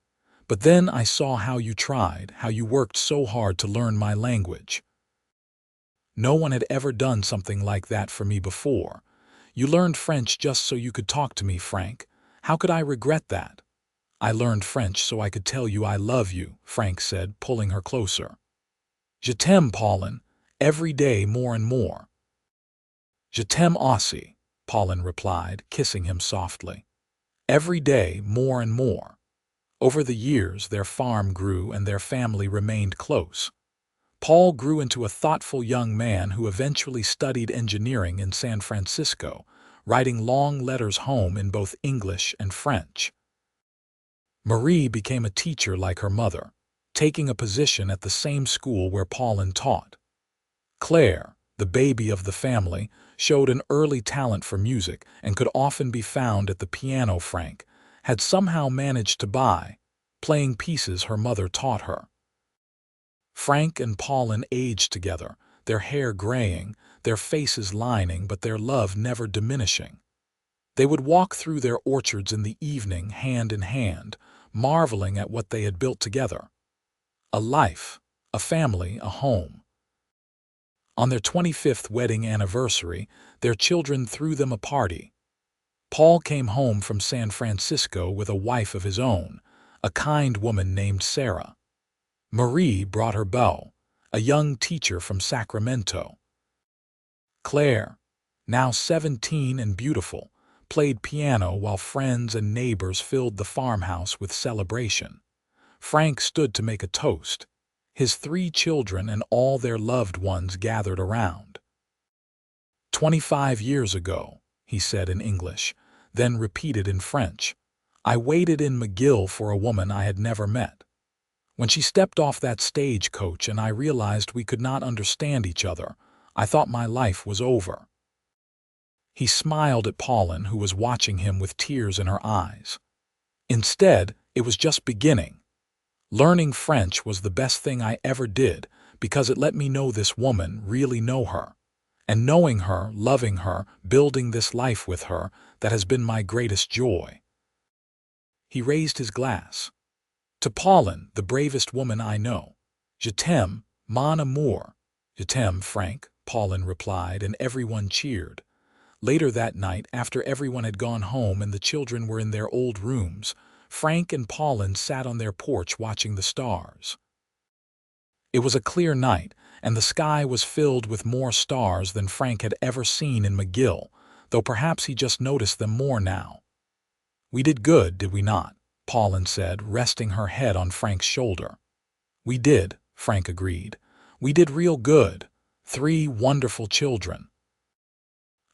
But then I saw how you tried, how you worked so hard to learn my language. No one had ever done something like that for me before. You learned French just so you could talk to me, Frank. How could I regret that?" "I learned French so I could tell you I love you," Frank said, pulling her closer. "Je t'aime, Pauline, every day more and more." Je t'aime aussi, Pauline replied, kissing him softly. Every day, more and more. Over the years, their farm grew and their family remained close. Paul grew into a thoughtful young man who eventually studied engineering in San Francisco, writing long letters home in both English and French. Marie became a teacher like her mother, taking a position at the same school where Pauline taught. Claire, the baby of the family, showed an early talent for music and could often be found at the piano Frank had somehow managed to buy, playing pieces her mother taught her. Frank and Pauline aged together, their hair graying, their faces lining, but their love never diminishing. They would walk through their orchards in the evening, hand in hand, marveling at what they had built together. A life, a family, a home. On their 25th wedding anniversary, their children threw them a party. Paul came home from San Francisco with a wife of his own, a kind woman named Sarah. Marie brought her beau, a young teacher from Sacramento. Claire, now 17 and beautiful, played piano while friends and neighbors filled the farmhouse with celebration. Frank stood to make a toast. His 3 children and all their loved ones gathered around. 25 years ago, he said in English, then repeated in French. I waited in McGill for a woman I had never met. When she stepped off that stagecoach and I realized we could not understand each other, I thought my life was over. He smiled at Pauline, who was watching him with tears in her eyes. Instead, it was just beginning. Learning French was the best thing I ever did because it let me know this woman, really know her. And knowing her, loving her, building this life with her, that has been my greatest joy. He raised his glass. To Pauline, the bravest woman I know. Je t'aime, mon amour. Je t'aime, Frank, Pauline replied, and everyone cheered. Later that night, after everyone had gone home and the children were in their old rooms, Frank and Pauline sat on their porch watching the stars. It was a clear night, and the sky was filled with more stars than Frank had ever seen in McGill, though perhaps he just noticed them more now. We did good, did we not? Pauline said, resting her head on Frank's shoulder. We did, Frank agreed. We did real good. 3 wonderful children.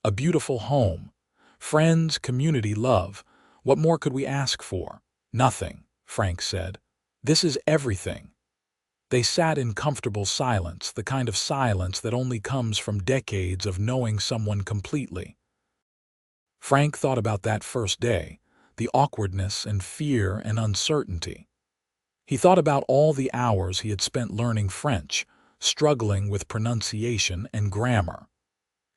A beautiful home. Friends, community, love. What more could we ask for? Nothing, Frank said. This is everything. They sat in comfortable silence, the kind of silence that only comes from decades of knowing someone completely. Frank thought about that first day, the awkwardness and fear and uncertainty. He thought about all the hours he had spent learning French, struggling with pronunciation and grammar.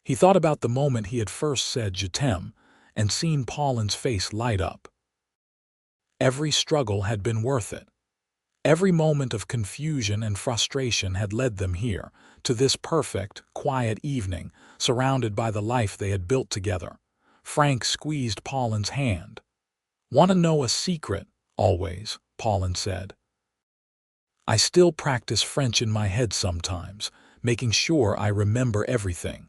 He thought about the moment he had first said je t'aime and seen Pauline's face light up. Every struggle had been worth it. Every moment of confusion and frustration had led them here, to this perfect, quiet evening, surrounded by the life they had built together. Frank squeezed Pauline's hand. Want to know a secret? Always, Pauline said. I still practice French in my head sometimes, making sure I remember everything.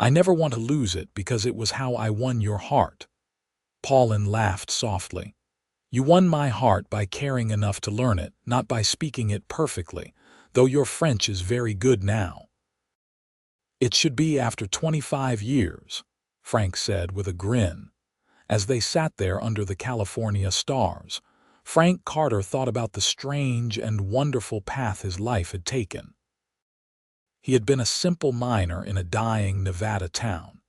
I never want to lose it because it was how I won your heart. Pauline laughed softly. You won my heart by caring enough to learn it, not by speaking it perfectly, though your French is very good now. It should be after 25 years, Frank said with a grin. As they sat there under the California stars, Frank Carter thought about the strange and wonderful path his life had taken. He had been a simple miner in a dying Nevada town,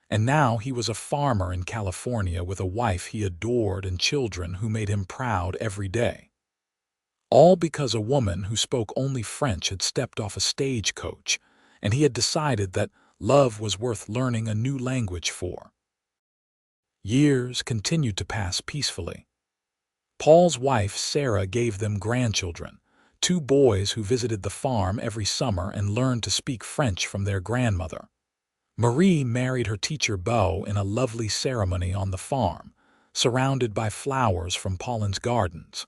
and now he was a farmer in California with a wife he adored and children who made him proud every day. All because a woman who spoke only French had stepped off a stagecoach, and he had decided that love was worth learning a new language for. Years continued to pass peacefully. Paul's wife, Sarah, gave them grandchildren, 2 boys who visited the farm every summer and learned to speak French from their grandmother. Marie married her teacher Beau in a lovely ceremony on the farm, surrounded by flowers from Pauline's gardens.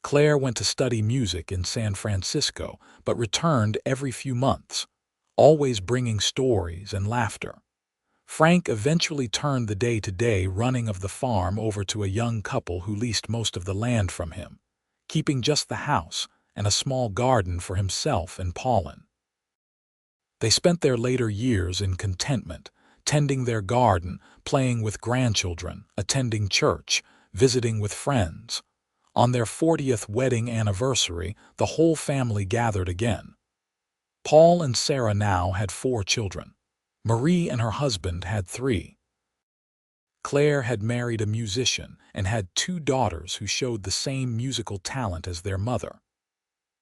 Claire went to study music in San Francisco, but returned every few months, always bringing stories and laughter. Frank eventually turned the day-to-day running of the farm over to a young couple who leased most of the land from him, keeping just the house and a small garden for himself and Pauline. They spent their later years in contentment, tending their garden, playing with grandchildren, attending church, visiting with friends. On their 40th wedding anniversary, the whole family gathered again. Paul and Sarah now had 4 children. Marie and her husband had 3. Claire had married a musician and had 2 daughters who showed the same musical talent as their mother.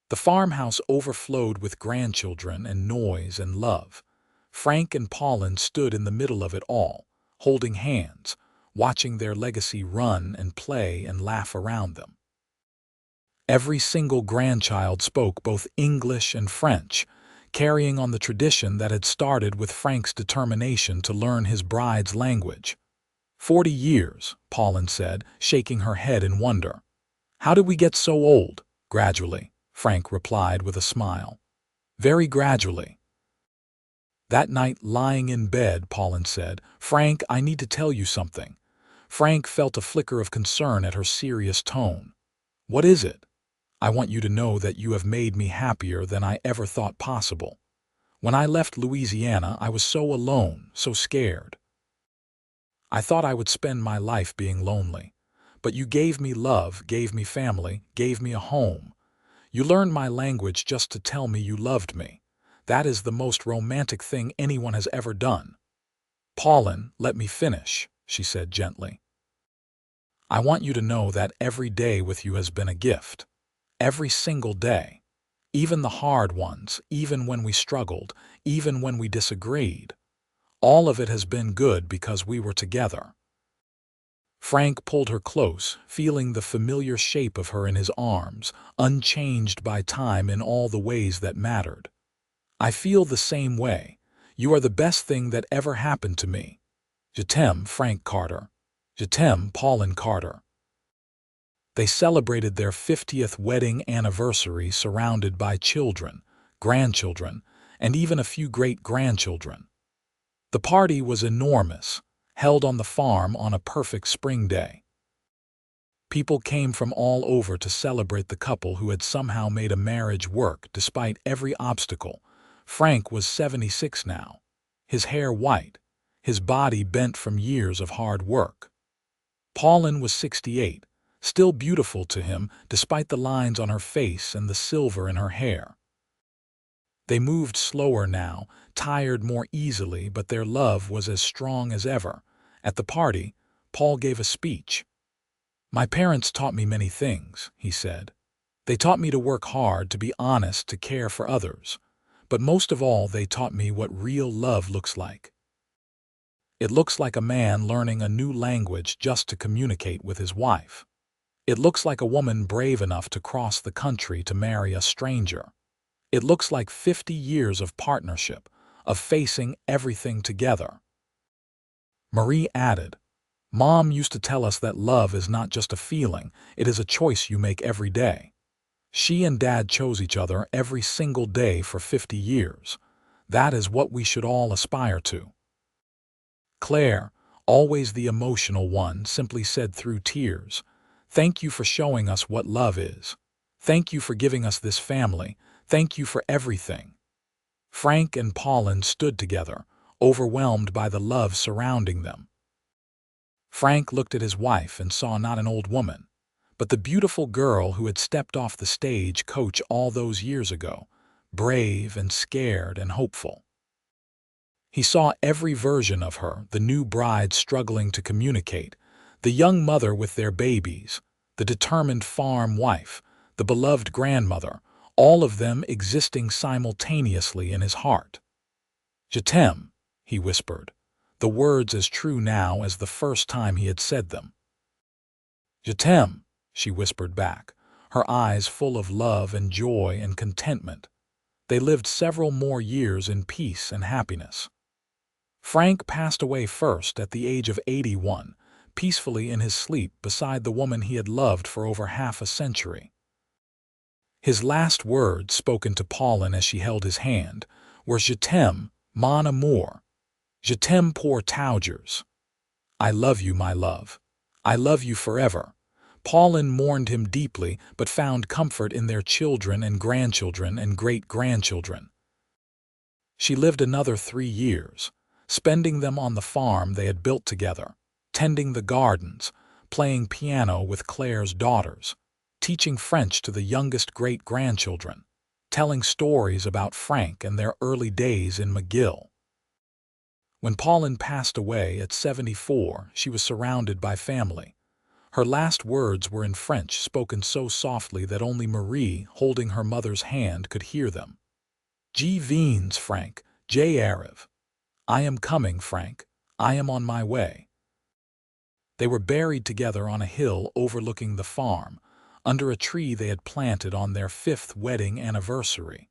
The farmhouse overflowed with grandchildren and noise and love. Frank and Pauline stood in the middle of it all, holding hands, watching their legacy run and play and laugh around them. Every single grandchild spoke both English and French, carrying on the tradition that had started with Frank's determination to learn his bride's language. 40 years, Pauline said, shaking her head in wonder. How did we get so old? Gradually, Frank replied with a smile. Very gradually. That night, lying in bed, Pauline said, Frank, I need to tell you something. Frank felt a flicker of concern at her serious tone. What is it? I want you to know that you have made me happier than I ever thought possible. When I left Louisiana, I was so alone, so scared. I thought I would spend my life being lonely. But you gave me love, gave me family, gave me a home. You learned my language just to tell me you loved me. That is the most romantic thing anyone has ever done. Pauline, let me finish, she said gently. I want you to know that every day with you has been a gift. Every single day. Even the hard ones, even when we struggled, even when we disagreed. All of it has been good because we were together. Frank pulled her close, feeling the familiar shape of her in his arms, unchanged by time in all the ways that mattered. I feel the same way. You are the best thing that ever happened to me. Je t'aime, Frank Carter. Je t'aime, Pauline Carter. They celebrated their 50th wedding anniversary surrounded by children, grandchildren, and even a few great-grandchildren. The party was enormous, held on the farm on a perfect spring day. People came from all over to celebrate the couple who had somehow made a marriage work despite every obstacle. Frank was 76 now, his hair white, his body bent from years of hard work. Pauline was 68, still beautiful to him despite the lines on her face and the silver in her hair. They moved slower now, tired more easily, but their love was as strong as ever. At the party, Paul gave a speech. My parents taught me many things, he said. They taught me to work hard, to be honest, to care for others. But most of all, they taught me what real love looks like. It looks like a man learning a new language just to communicate with his wife. It looks like a woman brave enough to cross the country to marry a stranger. It looks like 50 years of partnership, of facing everything together. Marie added, Mom used to tell us that love is not just a feeling, it is a choice you make every day. She and Dad chose each other every single day for 50 years. That is what we should all aspire to. Claire, always the emotional one, simply said through tears, Thank you for showing us what love is. Thank you for giving us this family. Thank you for everything. Frank and Pauline stood together, overwhelmed by the love surrounding them. Frank looked at his wife and saw not an old woman, but the beautiful girl who had stepped off the stage coach all those years ago, brave and scared and hopeful. He saw every version of her, the new bride struggling to communicate, the young mother with their babies, the determined farm wife, the beloved grandmother, all of them existing simultaneously in his heart. Je t'aime, he whispered, the words as true now as the first time he had said them. Je t'aime, she whispered back, her eyes full of love and joy and contentment. They lived several more years in peace and happiness. Frank passed away first at the age of 81, peacefully in his sleep beside the woman he had loved for over half a century. His last words, spoken to Pauline as she held his hand, were Je t'aime, mon amour, Je t'aime pour toujours. I love you, my love. I love you forever. Pauline mourned him deeply, but found comfort in their children and grandchildren and great-grandchildren. She lived another 3 years, spending them on the farm they had built together, tending the gardens, playing piano with Claire's daughters, teaching French to the youngest great-grandchildren, telling stories about Frank and their early days in McGill. When Pauline passed away at 74, she was surrounded by family. Her last words were in French, spoken so softly that only Marie, holding her mother's hand, could hear them. Je viens, Frank, j'arrive. I am coming, Frank. I am on my way. They were buried together on a hill overlooking the farm, under a tree they had planted on their 5th wedding anniversary.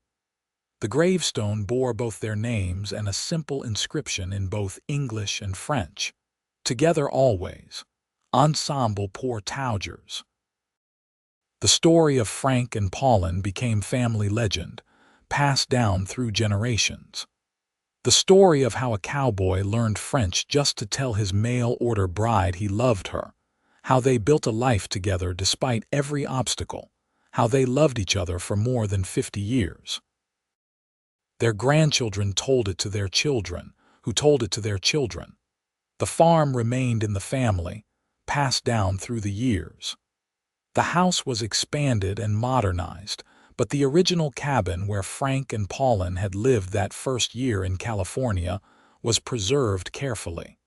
The gravestone bore both their names and a simple inscription in both English and French. Together always. Ensemble pour toujours. The story of Frank and Pauline became family legend, passed down through generations. The story of how a cowboy learned French just to tell his mail-order bride he loved her, how they built a life together despite every obstacle, how they loved each other for more than 50 years. Their grandchildren told it to their children, who told it to their children. The farm remained in the family, passed down through the years. The house was expanded and modernized, but the original cabin where Frank and Pauline had lived that first year in California was preserved carefully.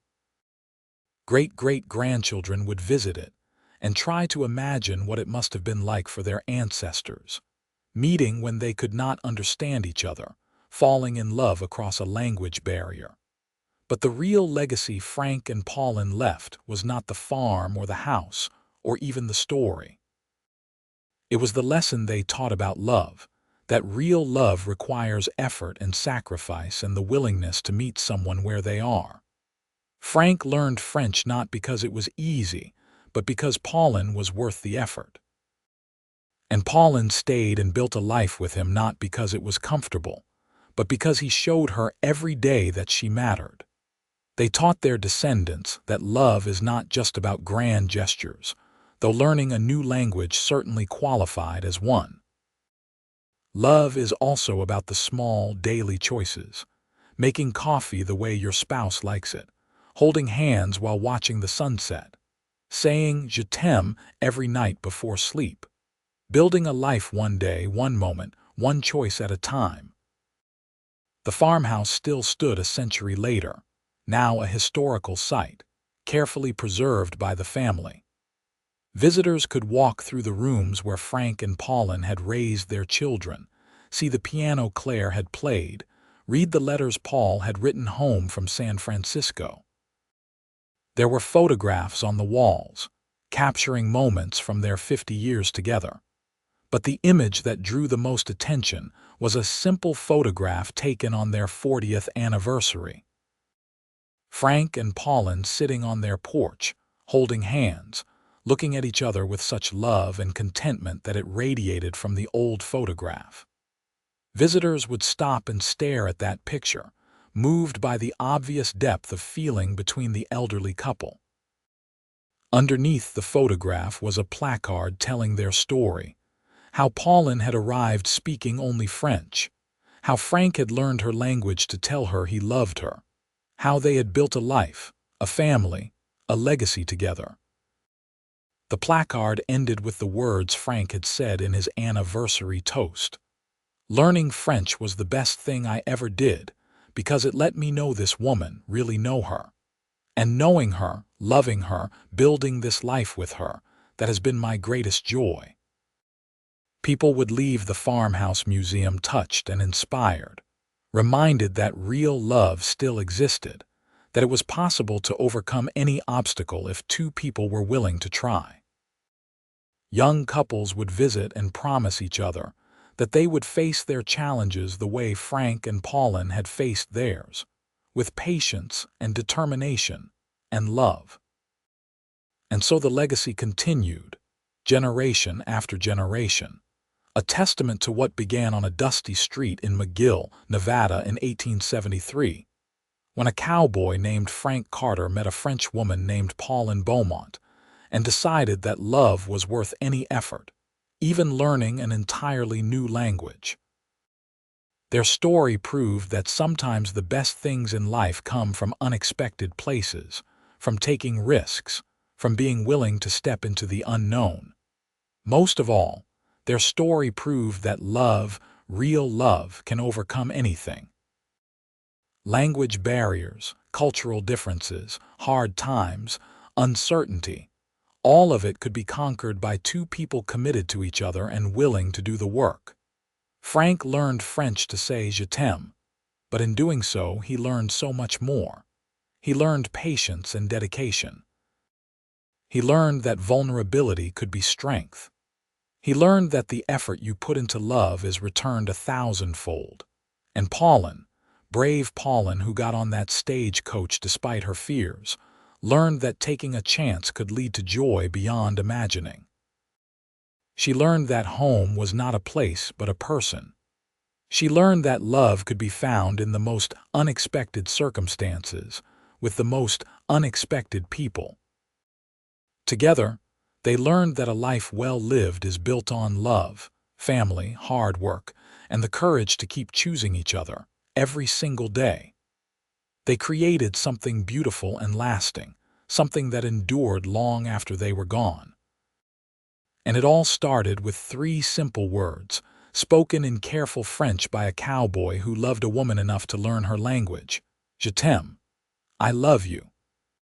Great-great-grandchildren would visit it and try to imagine what it must have been like for their ancestors, meeting when they could not understand each other, falling in love across a language barrier. But the real legacy Frank and Pauline left was not the farm or the house or even the story. It was the lesson they taught about love, that real love requires effort and sacrifice and the willingness to meet someone where they are. Frank learned French not because it was easy, but because Pauline was worth the effort. And Pauline stayed and built a life with him not because it was comfortable, but because he showed her every day that she mattered. They taught their descendants that love is not just about grand gestures, though learning a new language certainly qualified as one. Love is also about the small, daily choices, making coffee the way your spouse likes it, holding hands while watching the sunset, saying je t'aime every night before sleep, building a life one day, one moment, one choice at a time. The farmhouse still stood a century later, now a historical site, carefully preserved by the family. Visitors could walk through the rooms where Frank and Pauline had raised their children, see the piano Claire had played, read the letters Paul had written home from San Francisco. There were photographs on the walls, capturing moments from their 50 years together. But the image that drew the most attention was a simple photograph taken on their 40th anniversary. Frank and Pauline sitting on their porch, holding hands, looking at each other with such love and contentment that it radiated from the old photograph. Visitors would stop and stare at that picture, moved by the obvious depth of feeling between the elderly couple. Underneath the photograph was a placard telling their story, how Pauline had arrived speaking only French, how Frank had learned her language to tell her he loved her, how they had built a life, a family, a legacy together. The placard ended with the words Frank had said in his anniversary toast. Learning French was the best thing I ever did, because it let me know this woman, really know her. And knowing her, loving her, building this life with her, that has been my greatest joy. People would leave the farmhouse museum touched and inspired, reminded that real love still existed, that it was possible to overcome any obstacle if two people were willing to try. Young couples would visit and promise each other that they would face their challenges the way Frank and Pauline had faced theirs, with patience and determination and love. And so the legacy continued, generation after generation, a testament to what began on a dusty street in McGill, Nevada in 1873, when a cowboy named Frank Carter met a French woman named Pauline Beaumont and decided that love was worth any effort, even learning an entirely new language. Their story proved that sometimes the best things in life come from unexpected places, from taking risks, from being willing to step into the unknown. Most of all, their story proved that love, real love, can overcome anything. Language barriers, cultural differences, hard times, uncertainty, all of it could be conquered by two people committed to each other and willing to do the work. Frank learned French to say je t'aime, but in doing so, he learned so much more. He learned patience and dedication. He learned that vulnerability could be strength. He learned that the effort you put into love is returned 1,000-fold. And Pauline, brave Pauline who got on that stagecoach despite her fears, learned that taking a chance could lead to joy beyond imagining. She learned that home was not a place but a person. She learned that love could be found in the most unexpected circumstances, with the most unexpected people. Together, they learned that a life well lived is built on love, family, hard work, and the courage to keep choosing each other every single day. They created something beautiful and lasting, something that endured long after they were gone. And it all started with 3 simple words, spoken in careful French by a cowboy who loved a woman enough to learn her language. Je t'aime. I love you.